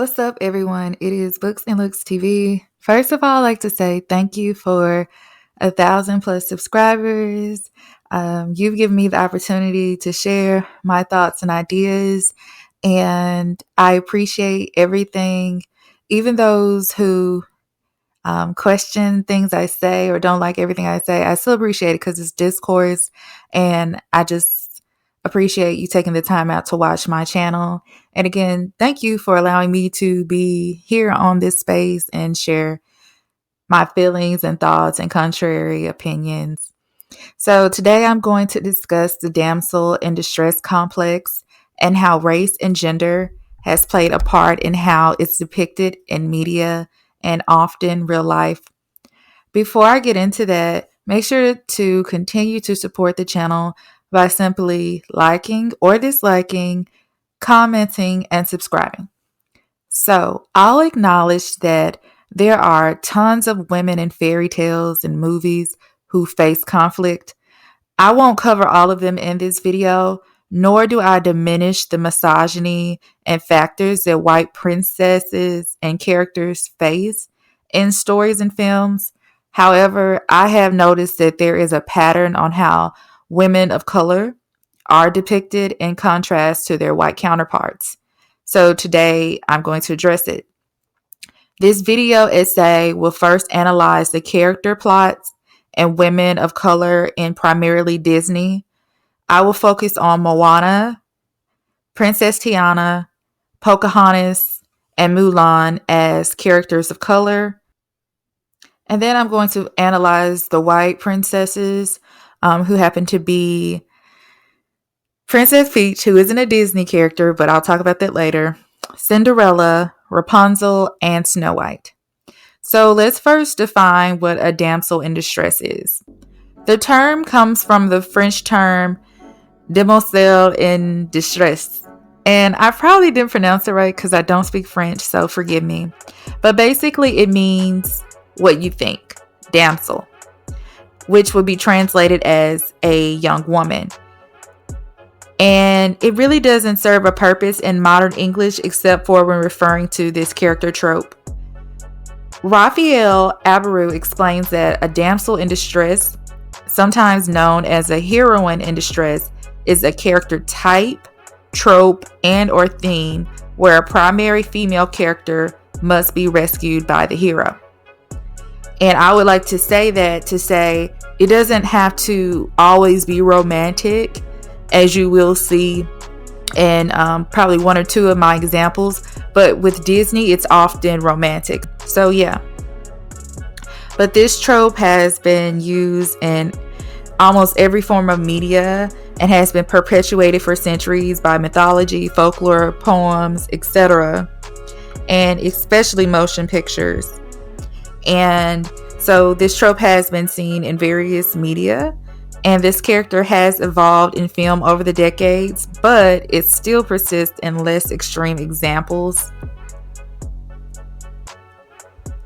What's up, everyone? It is Books and Looks TV. First of all, I'd like to say thank you for 1,000 plus subscribers. You've given me the opportunity to share my thoughts and ideas, and I appreciate everything. Even those who question things I say or don't like everything I say, I still appreciate it because it's discourse, and I just appreciate you taking the time out to watch my channel. And again, thank you for allowing me to be here on this space and share my feelings and thoughts and contrary opinions. So today I'm going to discuss the damsel in distress complex and how race and gender has played a part in how it's depicted in media and often real life. Before I get into that, make sure to continue to support the channel by simply liking or disliking, commenting, and subscribing. So I'll acknowledge that there are tons of women in fairy tales and movies who face conflict. I won't cover all of them in this video, nor do I diminish the misogyny and factors that white princesses and characters face in stories and films. However, I have noticed that there is a pattern on how women of color are depicted in contrast to their white counterparts. So today I'm going to address it. This video essay will first analyze the character plots and women of color in primarily Disney. I will focus on Moana, Princess Tiana, Pocahontas, and Mulan as characters of color. And then I'm going to analyze the white princesses who happen to be Princess Peach, who isn't a Disney character, but I'll talk about that later, Cinderella, Rapunzel, and Snow White. So let's first define what a damsel in distress is. The term comes from the French term demoiselle in distress. And I probably didn't pronounce it right because I don't speak French, so forgive me. But basically it means what you think, damsel, which would be translated as a young woman. And it really doesn't serve a purpose in modern English except for when referring to this character trope. Raphael Abreu explains that a damsel in distress, sometimes known as a heroine in distress, is a character type, trope, and or theme where a primary female character must be rescued by the hero. And I would like to say that to say it doesn't have to always be romantic, as you will see in probably one or two of my examples. But with Disney, it's often romantic. So yeah. But this trope has been used in almost every form of media and has been perpetuated for centuries by mythology, folklore, poems, etc. And especially motion pictures. And so this trope has been seen in various media. And this character has evolved in film over the decades, but it still persists in less extreme examples.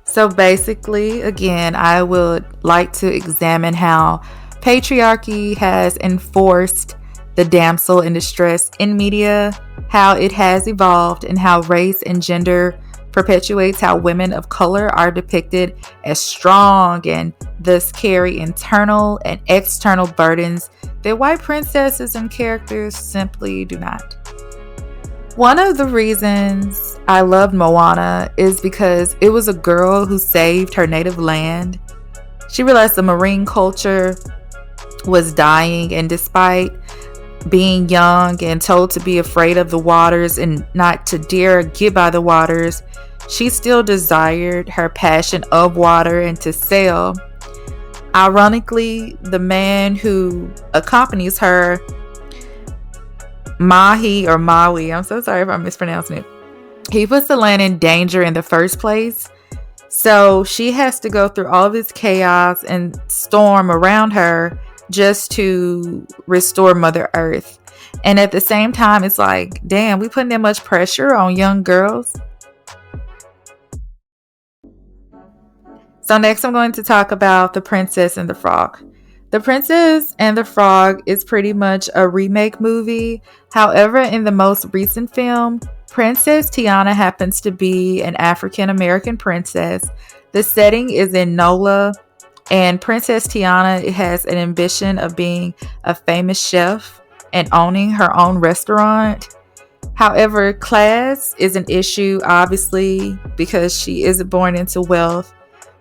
So basically, again, I would like to examine how patriarchy has enforced the damsel in distress in media, how it has evolved, and how race and gender perpetuates how women of color are depicted as strong and thus carry internal and external burdens that white princesses and characters simply do not. One of the reasons I loved Moana is because it was a girl who saved her native land. She realized the marine culture was dying, and despite being young and told to be afraid of the waters and not to dare get by the waters, she still desired her passion of water and to sail. Ironically, the man who accompanies her, Mahi or Maui, I'm so sorry if I'm mispronouncing it, he puts the land in danger in the first place. So she has to go through all this chaos and storm around her just to restore Mother Earth. And at the same time, it's like, damn, we putting that much pressure on young girls. So next I'm going to talk about The Princess and the Frog. The Princess and the Frog is pretty much a remake movie. However, in the most recent film, Princess Tiana happens to be an African American princess. The setting is in NOLA, and Princess Tiana has an ambition of being a famous chef and owning her own restaurant. However, class is an issue, obviously, because she isn't born into wealth.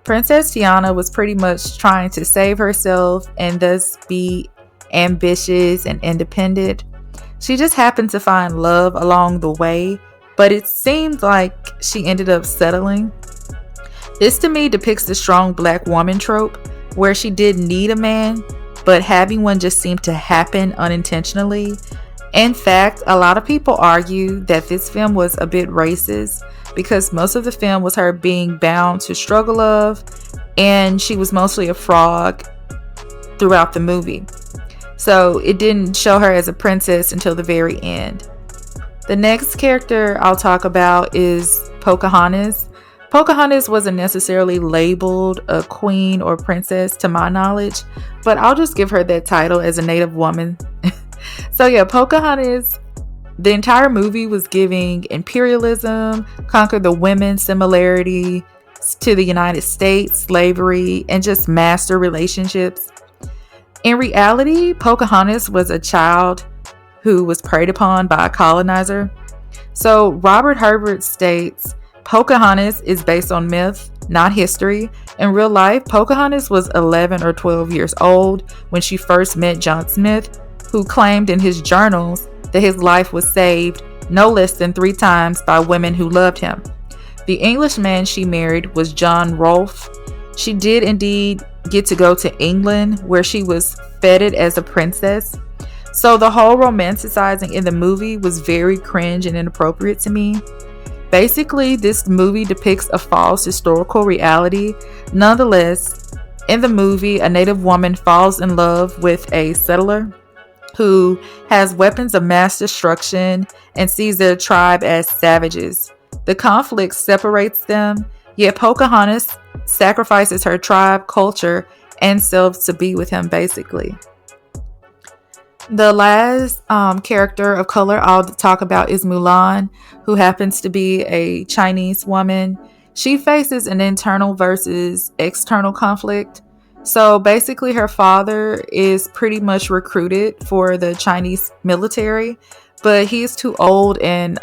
Princess Tiana was pretty much trying to save herself and thus be ambitious and independent. She just happened to find love along the way, but it seemed like she ended up settling. This to me depicts the strong black woman trope, where she didn't need a man, but having one just seemed to happen unintentionally. In fact, a lot of people argue that this film was a bit racist because most of the film was her being bound to struggle of, and she was mostly a frog throughout the movie. So it didn't show her as a princess until the very end. The next character I'll talk about is Pocahontas. Pocahontas wasn't necessarily labeled a queen or princess to my knowledge, but I'll just give her that title as a native woman. So yeah, Pocahontas, the entire movie was giving imperialism, conquer the women similarity to the United States, slavery, and just master relationships. In reality, Pocahontas was a child who was preyed upon by a colonizer. So Robert Herbert states, Pocahontas is based on myth, not history. In real life, Pocahontas was 11 or 12 years old when she first met John Smith, who claimed in his journals that his life was saved no less than 3 times by women who loved him. The Englishman she married was John Rolfe. She did indeed get to go to England, where she was feted as a princess. So the whole romanticizing in the movie was very cringe and inappropriate to me. Basically, this movie depicts a false historical reality. Nonetheless, in the movie, a native woman falls in love with a settler who has weapons of mass destruction and sees their tribe as savages. The conflict separates them, yet Pocahontas sacrifices her tribe, culture, and self to be with him, basically. The last character of color I'll talk about is Mulan, who happens to be a Chinese woman. She faces an internal versus external conflict. So basically, her father is pretty much recruited for the Chinese military, but he's too old and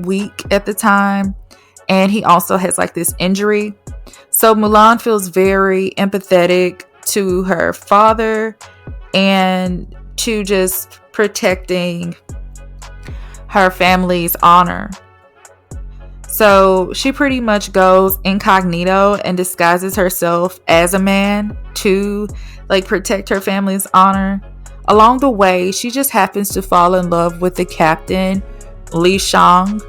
weak at the time. And he also has like this injury. So Mulan feels very empathetic to her father and to just protecting her family's honor. So she pretty much goes incognito and disguises herself as a man to like protect her family's honor. Along the way, she just happens to fall in love with the captain, Li Shang.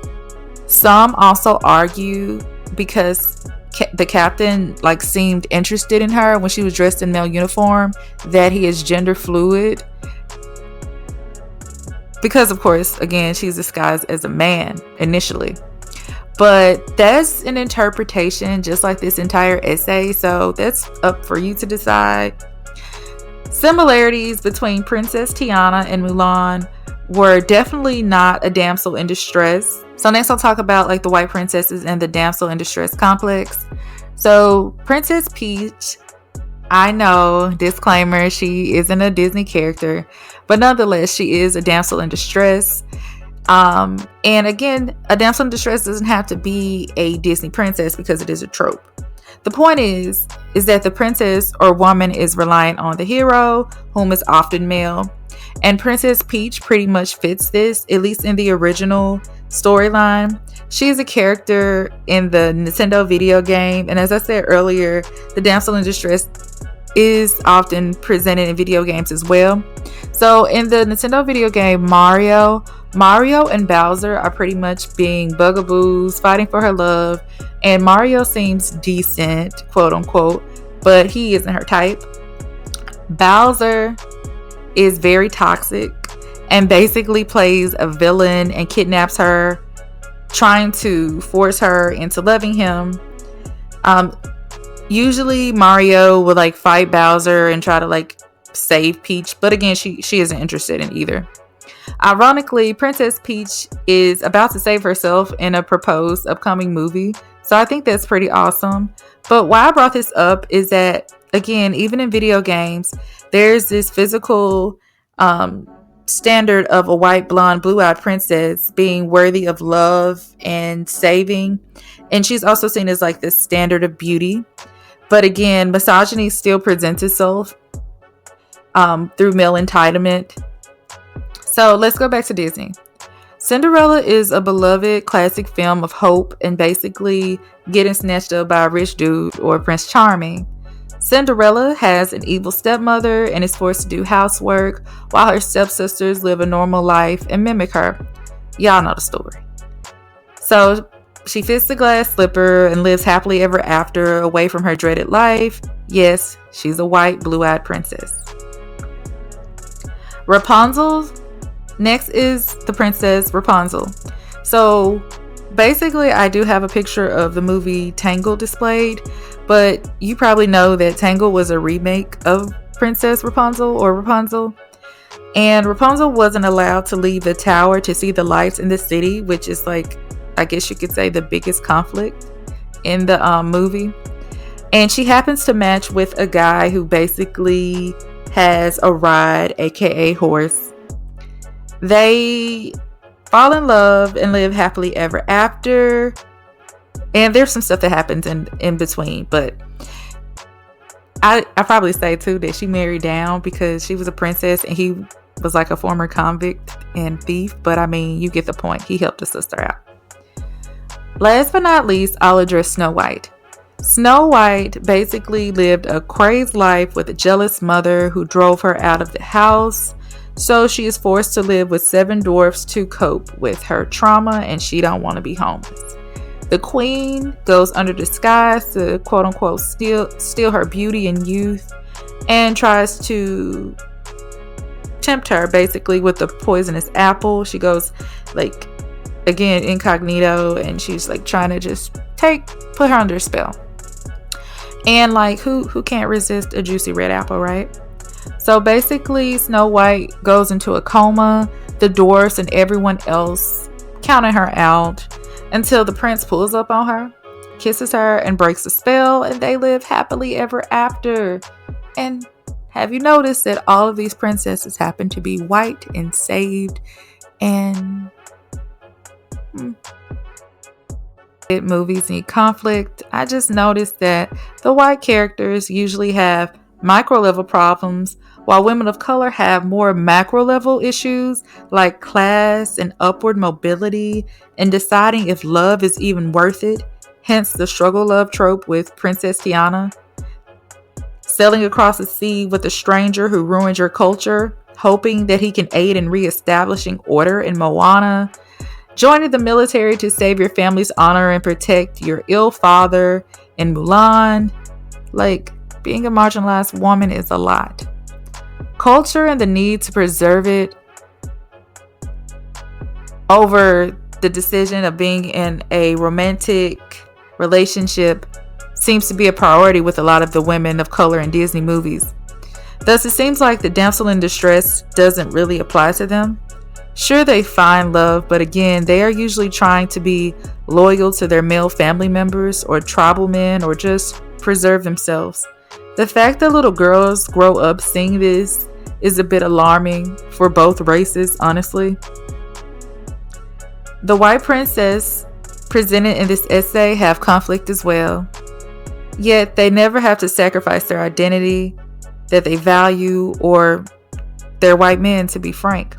Some also argue because the captain like seemed interested in her when she was dressed in male uniform, that he is gender fluid. Because of course, again, she's disguised as a man initially. But that's an interpretation, just like this entire essay. So that's up for you to decide. Similarities between Princess Tiana and Mulan were definitely not a damsel in distress. So next I'll talk about like the white princesses and the damsel in distress complex. So Princess Peach, I know, disclaimer, she isn't a Disney character, but nonetheless, she is a damsel in distress. And again, a damsel in distress doesn't have to be a Disney princess because it is a trope. The point is that the princess or woman is reliant on the hero, whom is often male. And Princess Peach pretty much fits this, at least in the original storyline. She is a character in the Nintendo video game, and as I said earlier, the damsel in distress is often presented in video games as well. So in the Nintendo video game Mario and Bowser are pretty much being bugaboos, fighting for her love, and Mario seems decent, quote unquote, but he isn't her type. Bowser is very toxic and basically plays a villain and kidnaps her, trying to force her into loving him. Usually Mario would like fight Bowser and try to like save Peach, but again, she isn't interested in either. Ironically, Princess Peach is about to save herself in a proposed upcoming movie, so I think that's pretty awesome. But why I brought this up is that, again, even in video games, there's this physical standard of a white, blonde, blue-eyed princess being worthy of love and saving. And she's also seen as like this standard of beauty. But again, misogyny still presents itself through male entitlement. So let's go back to Disney. Cinderella is a beloved classic film of hope and basically getting snatched up by a rich dude or Prince Charming. Cinderella has an evil stepmother and is forced to do housework while her stepsisters live a normal life and mimic her. Y'all know the story. So she fits the glass slipper and lives happily ever after away from her dreaded life. Yes, she's a white, blue-eyed princess. Rapunzel. Next is the princess Rapunzel. So basically, I do have a picture of the movie Tangled displayed, but you probably know that Tangled was a remake of Princess Rapunzel or Rapunzel. And Rapunzel wasn't allowed to leave the tower to see the lights in the city, which is like, I guess you could say, the biggest conflict in the movie. And she happens to match with a guy who basically has a ride, aka horse. They fall in love and live happily ever after. And there's some stuff that happens in between. But I probably say too that she married down because she was a princess and he was like a former convict and thief. But I mean, you get the point. He helped his sister out. Last but not least, I'll address Snow White. Snow White basically lived a crazed life with a jealous mother who drove her out of the house. So she is forced to live with 7 dwarfs to cope with her trauma, and she don't want to be homeless. The queen goes under disguise to quote unquote steal her beauty and youth and tries to tempt her basically with the poisonous apple. She goes like, again, incognito, and she's like trying to just put her under a spell. And like who can't resist a juicy red apple, right? So basically, Snow White goes into a coma. The dwarfs and everyone else counting her out until the prince pulls up on her, kisses her, and breaks the spell, and they live happily ever after. And have you noticed that all of these princesses happen to be white and saved and movies need conflict? I just noticed that the white characters usually have micro level problems, while women of color have more macro level issues like class and upward mobility and deciding if love is even worth it. Hence the struggle love trope with Princess Tiana. Sailing across the sea with a stranger who ruined your culture, hoping that he can aid in reestablishing order in Moana. Joining the military to save your family's honor and protect your ill father in Mulan. Like, being a marginalized woman is a lot. Culture and the need to preserve it over the decision of being in a romantic relationship seems to be a priority with a lot of the women of color in Disney movies. Thus, it seems like the damsel in distress doesn't really apply to them. Sure, they find love, but again, they are usually trying to be loyal to their male family members or tribal men or just preserve themselves. The fact that little girls grow up seeing this is a bit alarming for both races, honestly. The white princess presented in this essay have conflict as well. Yet they never have to sacrifice their identity that they value or their white men, to be frank.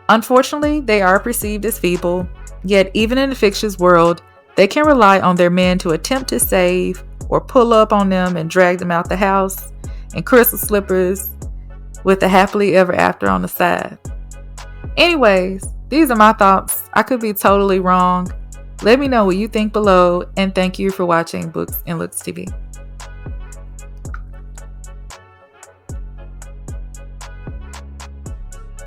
Unfortunately, they are perceived as feeble, yet even in the fiction's world, they can rely on their men to attempt to save or pull up on them and drag them out the house in crystal slippers with a happily ever after on the side. Anyways, these are my thoughts. I could be totally wrong. Let me know what you think below, and thank you for watching Books and Looks TV.